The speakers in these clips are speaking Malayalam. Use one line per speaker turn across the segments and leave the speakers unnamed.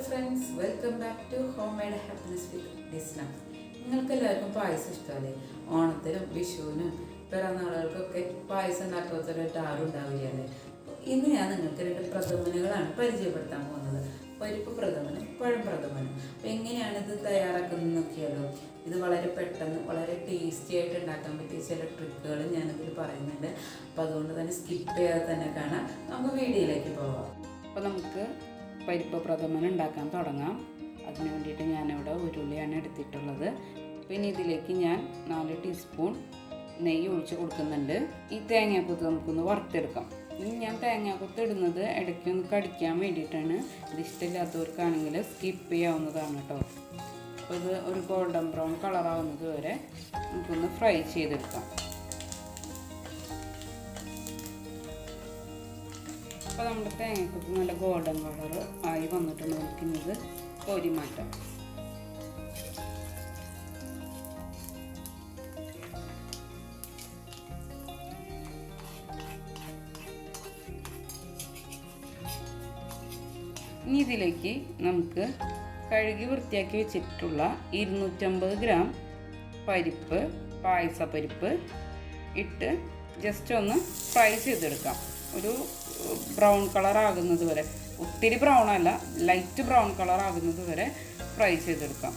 friends, welcome back to Homemade Happiness with Disna. നിങ്ങൾക്ക് എല്ലാവർക്കും പായസം ഇഷ്ടമല്ലേ? ഓണത്തിനും വിഷുവിനും പിറന്നാളുകൾക്കൊക്കെ പായസം ഉണ്ടാക്കാത്തവരായിട്ട് ആരും ഉണ്ടാവില്ലല്ലേ? ഇന്ന് ഞാൻ നിങ്ങൾക്ക് രണ്ട് പ്രഥമനുകളാണ് പരിചയപ്പെടുത്താൻ പോകുന്നത്. പരിപ്പ് പ്രഥമനും പഴം പ്രഥമനും. അപ്പോൾ എങ്ങനെയാണ് ഇത് തയ്യാറാക്കുന്നത് നോക്കിയാലോ? ഇത് വളരെ പെട്ടെന്ന് വളരെ ടേസ്റ്റി ആയിട്ട് ഉണ്ടാക്കാൻ പറ്റിയ ചില ട്രിക്കുകൾ ഞാനിതിൽ പറയുന്നുണ്ട്. അപ്പോൾ അതുകൊണ്ട് തന്നെ സ്കിപ്പ് ചെയ്യാതെ തന്നെ കാണാം. നമുക്ക് വീഡിയോയിലേക്ക് പോവാം. അപ്പോൾ നമുക്ക് പരിപ്പ് പ്രഥമൻ ഉണ്ടാക്കാൻ തുടങ്ങാം. അതിന് വേണ്ടിയിട്ട് ഞാനിവിടെ ഉരുളിയാണ് എടുത്തിട്ടുള്ളത്. പിന്നെ ഇതിലേക്ക് ഞാൻ 4 ടീസ്പൂൺ നെയ്യ് ഒഴിച്ച് കൊടുക്കുന്നുണ്ട്. ഈ തേങ്ങാക്കൊത്ത് നമുക്കൊന്ന് വറുത്തെടുക്കാം. ഇനി ഞാൻ തേങ്ങാക്കൊത്ത് ഇടുന്നത് ഇടയ്ക്കൊന്ന് കടിക്കാൻ വേണ്ടിയിട്ടാണ്. ഇത് ഇഷ്ടമില്ലാത്തവർക്കാണെങ്കിൽ സ്കിപ്പ് ചെയ്യാവുന്നതാണ് കേട്ടോ. അപ്പോൾ ഇത് ഒരു ഗോൾഡൻ ബ്രൗൺ കളറാവുന്നത് വരെ നമുക്കൊന്ന് ഫ്രൈ ചെയ്തെടുക്കാം. അപ്പോൾ നമ്മുടെ തേങ്ങക്കൊത്ത് നല്ല ഗോൾഡൻ കളർ ആയി വന്നിട്ടുണ്ട്. നമുക്കിന്നത് കോരി മാറ്റാം. ഇനി ഇതിലേക്ക് നമുക്ക് കഴുകി വൃത്തിയാക്കി വെച്ചിട്ടുള്ള 250 ഗ്രാം പരിപ്പ്, പായസപ്പരിപ്പ് ഇട്ട് ജസ്റ്റ് ഒന്ന് ഫ്രൈ ചെയ്തെടുക്കാം. ഒരു ബ്രൗൺ കളർ ആകുന്നത് വരെ, ഒത്തിരി ബ്രൗൺ അല്ല, ലൈറ്റ് ബ്രൗൺ കളർ ആകുന്നത് വരെ ഫ്രൈ ചെയ്തെടുക്കാം.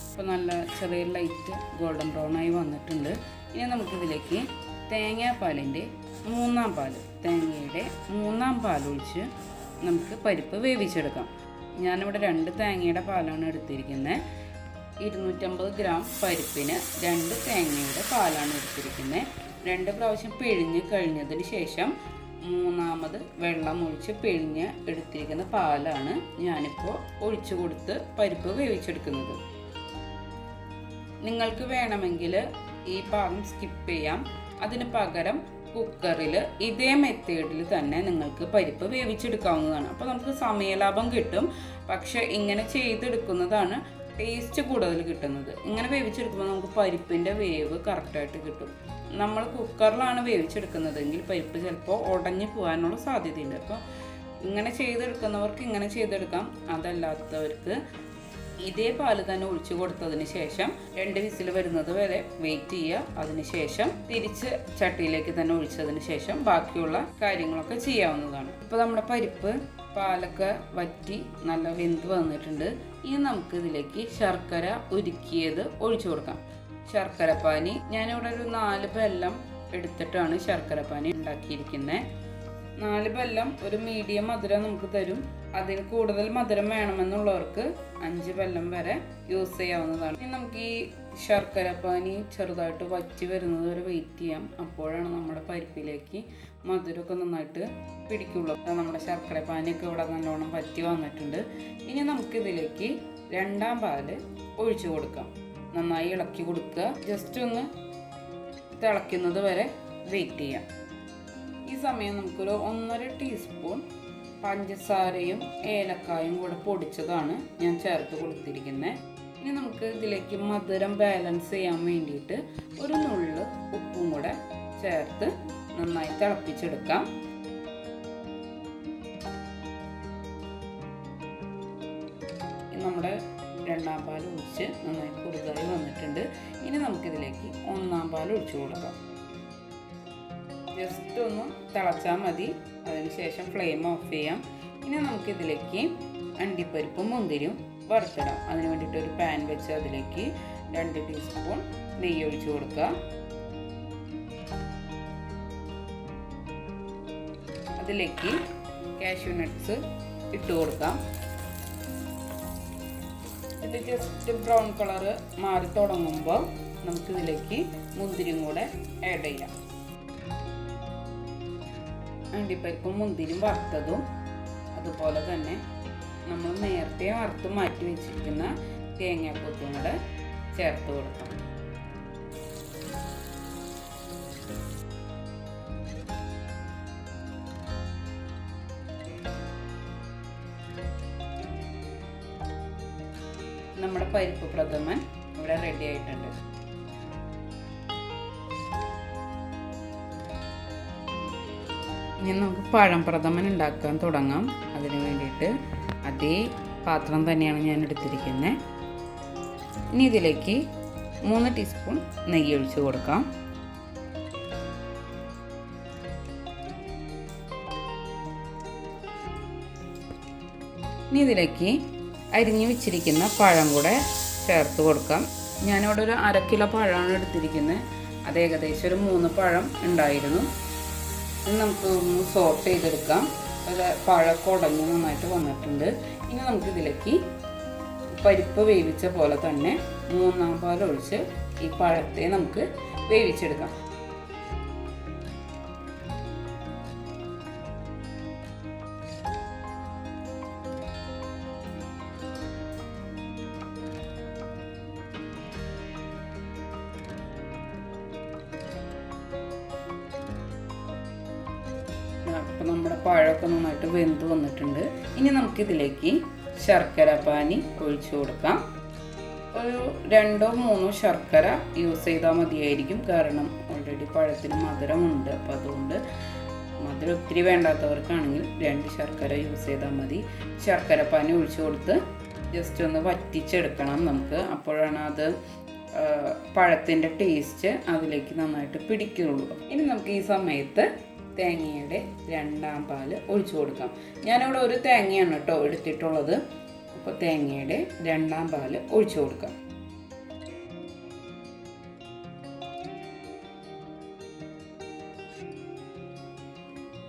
ഇപ്പോൾ നല്ല ചെറിയ ലൈറ്റ് ഗോൾഡൻ ബ്രൗൺ ആയി വന്നിട്ടുണ്ട്. ഇനി നമുക്കിതിലേക്ക് തേങ്ങാപ്പാലിൻ്റെ 3-ാം പാൽ, തേങ്ങയുടെ 3-ാം പാൽ ഒഴിച്ച് നമുക്ക് പരിപ്പ് വേവിച്ചെടുക്കാം. ഞാനിവിടെ 2 തേങ്ങയുടെ പാലാണ് എടുത്തിരിക്കുന്നത്. 250 ഗ്രാം പരിപ്പിന് 2 തേങ്ങയുടെ പാലാണ് എടുത്തിരിക്കുന്നത്. 2 പ്രാവശ്യം പിഴിഞ്ഞ് കഴിഞ്ഞതിന് ശേഷം 3-ാമത് വെള്ളം ഒഴിച്ച് പിഴിഞ്ഞ് എടുത്തിരിക്കുന്ന പാലാണ് ഞാനിപ്പോൾ ഒഴിച്ചു കൊടുത്ത് പരിപ്പ് വേവിച്ചെടുക്കുന്നത്. നിങ്ങൾക്ക് വേണമെങ്കിൽ ഈ ഭാഗം സ്കിപ്പ് ചെയ്യാം. അതിന് പകരം കുക്കറിൽ ഇതേ മെത്തേഡിൽ തന്നെ നിങ്ങൾക്ക് പരിപ്പ് വേവിച്ചെടുക്കാവുന്നതാണ്. അപ്പോൾ നമുക്ക് സമയലാഭം കിട്ടും. പക്ഷേ ഇങ്ങനെ ചെയ്തെടുക്കുന്നതാണ് ടേസ്റ്റ് കൂടുതൽ കിട്ടുന്നത്. ഇങ്ങനെ വേവിച്ചെടുക്കുമ്പോൾ നമുക്ക് പരിപ്പിൻ്റെ വേവ് കറക്റ്റായിട്ട് കിട്ടും. നമ്മൾ കുക്കറിലാണ് വേവിച്ചെടുക്കുന്നതെങ്കിൽ പരിപ്പ് ചിലപ്പോൾ ഉടഞ്ഞു പോകാനുള്ള സാധ്യതയുണ്ട്. അപ്പോൾ ഇങ്ങനെ ചെയ്തെടുക്കുന്നവർക്ക് ഇങ്ങനെ ചെയ്തെടുക്കാം. അതല്ലാത്തവർക്ക് ഇതേ പാല് തന്നെ ഒഴിച്ചു കൊടുത്തതിന് ശേഷം 2 വിസിൽ വരുന്നത് വരെ വെയിറ്റ് ചെയ്യുക. അതിനുശേഷം തിരിച്ച് ചട്ടിയിലേക്ക് തന്നെ ഒഴിച്ചതിന് ശേഷം ബാക്കിയുള്ള കാര്യങ്ങളൊക്കെ ചെയ്യാവുന്നതാണ്. ഇപ്പോൾ നമ്മുടെ പരിപ്പ് പാലൊക്കെ വറ്റി നല്ല വെന്ത് വന്നിട്ടുണ്ട്. ഇനി നമുക്ക് ഇതിലേക്ക് ശർക്കര ഉരുക്കിയത് ഒഴിച്ചു കൊടുക്കാം. ശർക്കരപ്പാനി ഞാനിവിടെ ഒരു 4 ബെല്ലം എടുത്തിട്ടാണ് ശർക്കരപ്പാനി ഉണ്ടാക്കിയിരിക്കുന്നത്. 4 ബെല്ലം ഒരു മീഡിയം മധുരം നമുക്ക് തരും. അതിന് കൂടുതൽ മധുരം വേണമെന്നുള്ളവർക്ക് 5 ബെല്ലം വരെ യൂസ് ചെയ്യാവുന്നതാണ്. ഇനി നമുക്ക് ഈ ശർക്കരപ്പാനി ചെറുതായിട്ട് വറ്റി വരുന്നത് വരെ വെയിറ്റ് ചെയ്യാം. അപ്പോഴാണ് നമ്മുടെ പരിപ്പിലേക്ക് മധുരമൊക്കെ നന്നായിട്ട് പിടിക്കുള്ളൂ. നമ്മുടെ ശർക്കരപ്പാനിയൊക്കെ ഇവിടെ നല്ലോണം വറ്റി വന്നിട്ടുണ്ട്. ഇനി നമുക്കിതിലേക്ക് 2-ാം പാല് ഒഴിച്ചു കൊടുക്കാം. നന്നായി ഇളക്കി കൊടുക്കുക. ജസ്റ്റ് ഒന്ന് തിളയ്ക്കുന്നത് വരെ വെയിറ്റ് ചെയ്യാം. ഈ സമയം നമുക്കൊരു 1.5 ടീസ്പൂൺ പഞ്ചസാരയും ഏലക്കായും കൂടെ പൊടിച്ചതാണ് ഞാൻ ചേർത്ത് കൊടുത്തിരിക്കുന്നത്. ഇനി നമുക്ക് ഇതിലേക്ക് മധുരം ബാലൻസ് ചെയ്യാൻ വേണ്ടിയിട്ട് ഒരു നുള്ള് ഉപ്പും കൂടെ ചേർത്ത് നന്നായി തിളപ്പിച്ചെടുക്കാം. നമ്മുടെ 2-ാം പാൽ ഒഴിച്ച് നന്നായി കുറുതായി വന്നിട്ടുണ്ട്. ഇനി നമുക്കിതിലേക്ക് 1-ാം പാൽ ഒഴിച്ചു കൊടുക്കാം. ജസ്റ്റ് ഒന്ന് തിളച്ചാൽ മതി. അതിനുശേഷം ഫ്ലെയിം ഓഫ് ചെയ്യാം. ഇനി നമുക്കിതിലേക്ക് അണ്ടിപ്പരിപ്പും മുന്തിരിയും വറുത്തിടാം. അതിന് വേണ്ടിയിട്ട് ഒരു പാൻ വെച്ച് അതിലേക്ക് 2 ടീസ്പൂൺ നെയ്യ് ഒഴിച്ചു കൊടുക്കുക. അതിലേക്ക് കാഷ്യൂ നട്ട്സ് ഇട്ട് കൊടുക്കാം. ഇത് ജസ്റ്റ് ബ്രൗൺ കളറ് മാറി തുടങ്ങുമ്പോൾ നമുക്കിതിലേക്ക് മുന്തിരിയും കൂടെ ആഡ് ചെയ്യാം. അണ്ടിപ്പരിപ്പും മുന്തിരിയും വറുത്തതും അതുപോലെ തന്നെ നമ്മൾ നേരത്തെ വറുത്ത് മാറ്റി വെച്ചിരിക്കുന്ന തേങ്ങാക്കൊത്തും കൂടെ ചേർത്ത് കൊടുക്കാം. നമ്മുടെ പരിപ്പ് പ്രഥമൻ ഇവിടെ റെഡി ആയിട്ടുണ്ട്. ഇനി നമുക്ക് പഴം പ്രഥമൻ ഉണ്ടാക്കാൻ തുടങ്ങാം. അതിന് വേണ്ടിയിട്ട് അതേ പാത്രം തന്നെയാണ് ഞാൻ എടുത്തിരിക്കുന്നത്. ഇനി ഇതിലേക്ക് 3 ടീസ്പൂൺ നെയ്യ് ഒഴിച്ച് കൊടുക്കാം. ഇനി ഇതിലേക്ക് അരിഞ്ഞു വെച്ചിരിക്കുന്ന പഴം കൂടെ ചേർത്ത് കൊടുക്കാം. ഞാനിവിടെ ഒരു 1/2 കിലോ പഴമാണ് എടുത്തിരിക്കുന്നത്. അത് ഏകദേശം ഒരു 3 പഴം ഉണ്ടായിരുന്നു. ഇനി നമുക്ക് ഒന്ന് സോട്ട് ചെയ്തെടുക്കാം. അത് പഴമൊക്കെ ഉടഞ്ഞ് നന്നായിട്ട് വന്നിട്ടുണ്ട്. ഇനി നമുക്കിതിലേക്ക് പരിപ്പ് വേവിച്ച പോലെ തന്നെ 3 പാൽ ഒഴിച്ച് ഈ പഴത്തെ നമുക്ക് വേവിച്ചെടുക്കാം. അപ്പോൾ നമ്മുടെ പഴമൊക്കെ നന്നായിട്ട് വെന്ത് വന്നിട്ടുണ്ട്. ഇനി നമുക്കിതിലേക്ക് ശർക്കര പാനി ഒഴിച്ചു കൊടുക്കാം. ഒരു 2-3 ശർക്കര യൂസ് ചെയ്താൽ മതിയായിരിക്കും. കാരണം ഓൾറെഡി പഴത്തിന് മധുരമുണ്ട്. അപ്പോൾ അതുകൊണ്ട് മധുരം ഒത്തിരി വേണ്ടാത്തവർക്കാണെങ്കിൽ 2 ശർക്കര യൂസ് ചെയ്താൽ മതി. ശർക്കര പാനി ഒഴിച്ചു കൊടുത്ത് ജസ്റ്റ് ഒന്ന് വറ്റിച്ചെടുക്കണം നമുക്ക്. അപ്പോഴാണ് അത് പഴത്തിൻ്റെ ടേസ്റ്റ് അതിലേക്ക് നന്നായിട്ട് പിടിക്കുകയുള്ളൂ. ഇനി നമുക്ക് ഈ സമയത്ത് തേങ്ങയുടെ 2 പാൽ ഒഴിച്ചു കൊടുക്കാം. ഞാനിവിടെ ഒരു തേങ്ങയാണ് കേട്ടോ എടുത്തിട്ടുള്ളത്. അപ്പോൾ തേങ്ങയുടെ 2 പാൽ ഒഴിച്ചു കൊടുക്കാം.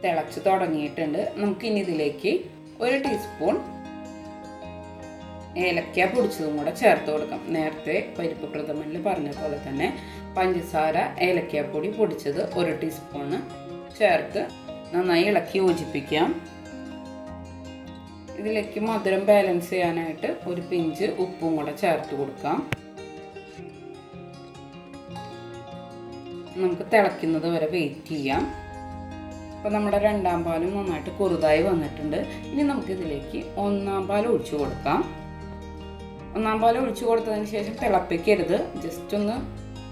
തിളച്ച് തുടങ്ങിയിട്ടുണ്ട്. നമുക്കിനി ഇതിലേക്ക് 1 ടീസ്പൂൺ ഏലക്ക പൊടിച്ചതും കൂടെ ചേർത്ത് കൊടുക്കാം. നേരത്തെ പരിപ്പ് പ്രഥമനിൽ പറഞ്ഞ പോലെ തന്നെ പഞ്ചസാര ഏലക്കാപ്പൊടി പൊടിച്ചത് 1 ടീസ്പൂണ് ചേർത്ത് നന്നായി ഇളക്കി യോജിപ്പിക്കാം. ഇതിലേക്ക് മധുരം ബാലൻസ് ചെയ്യാനായിട്ട് ഒരു പിഞ്ച് ഉപ്പും കൂടെ ചേർത്ത് കൊടുക്കാം. നമുക്ക് തിളയ്ക്കുന്നത് വരെ വെയിറ്റ് ചെയ്യാം. അപ്പോൾ നമ്മുടെ 2 പാലും നന്നായിട്ട് കുറുതായി വന്നിട്ടുണ്ട്. ഇനി നമുക്കിതിലേക്ക് 1 പാൽ ഒഴിച്ചു കൊടുക്കാം. 1 പാൽ ഒഴിച്ചു കൊടുത്തതിന് ശേഷം തിളപ്പിക്കരുത്. ജസ്റ്റ് ഒന്ന്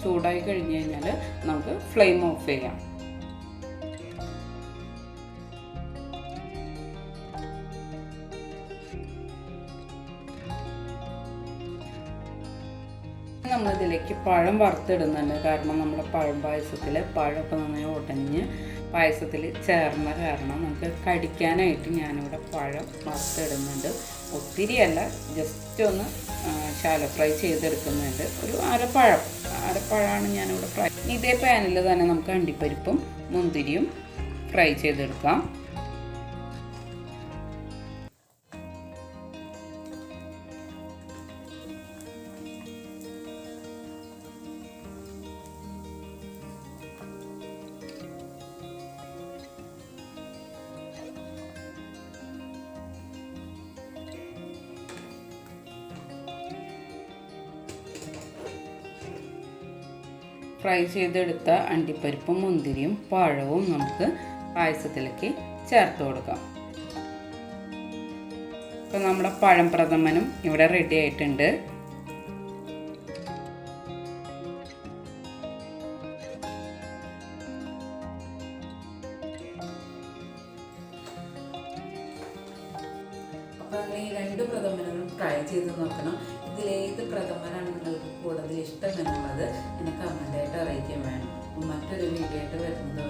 ചൂടായി കഴിഞ്ഞ് കഴിഞ്ഞാൽ നമുക്ക് ഫ്ലെയിം ഓഫ് ചെയ്യാം. നമ്മളിതിലേക്ക് പഴം വറുത്തിടുന്നുണ്ട്. കാരണം നമ്മുടെ പഴം പായസത്തിൽ പഴമൊക്കെ നന്നായി ഉടഞ്ഞ് പായസത്തിൽ ചേർന്ന കാരണം നമുക്ക് കടിക്കാനായിട്ട് ഞാനിവിടെ പഴം വറുത്തിടുന്നുണ്ട്. ഒത്തിരിയല്ല, ജസ്റ്റ് ഒന്ന് ശാലോ ഫ്രൈ ചെയ്തെടുക്കുന്നുണ്ട്. ഒരു അരപ്പഴമാണ് ഞാനിവിടെ ഫ്രൈ. ഇതേ പാനിൽ തന്നെ നമുക്ക് അണ്ടിപ്പരിപ്പും മുന്തിരിയും ഫ്രൈ ചെയ്തെടുക്കാം. ഫ്രൈ ചെയ്തെടുത്ത അണ്ടിപ്പരിപ്പും മുന്തിരിയും പഴവും നമുക്ക് പായസത്തിലേക്ക് ചേർത്ത് കൊടുക്കാം. അപ്പോൾ നമ്മുടെ പഴം പ്രഥമനും ഇവിടെ റെഡി ആയിട്ടുണ്ട്. അപ്പോൾ ഈ 2 പ്രഥമനും ട്രൈ ചെയ്ത് നോക്കണം. ഇതിലേത് പ്രഥമനാണ് നിങ്ങൾക്ക് കൂടുതൽ ഇഷ്ടം എന്നുള്ളത് എന്നെ കമൻ്റായിട്ട് അറിയിക്കാൻ വേണം. മറ്റൊരു വീഡിയോ ആയിട്ട് വരുന്നത്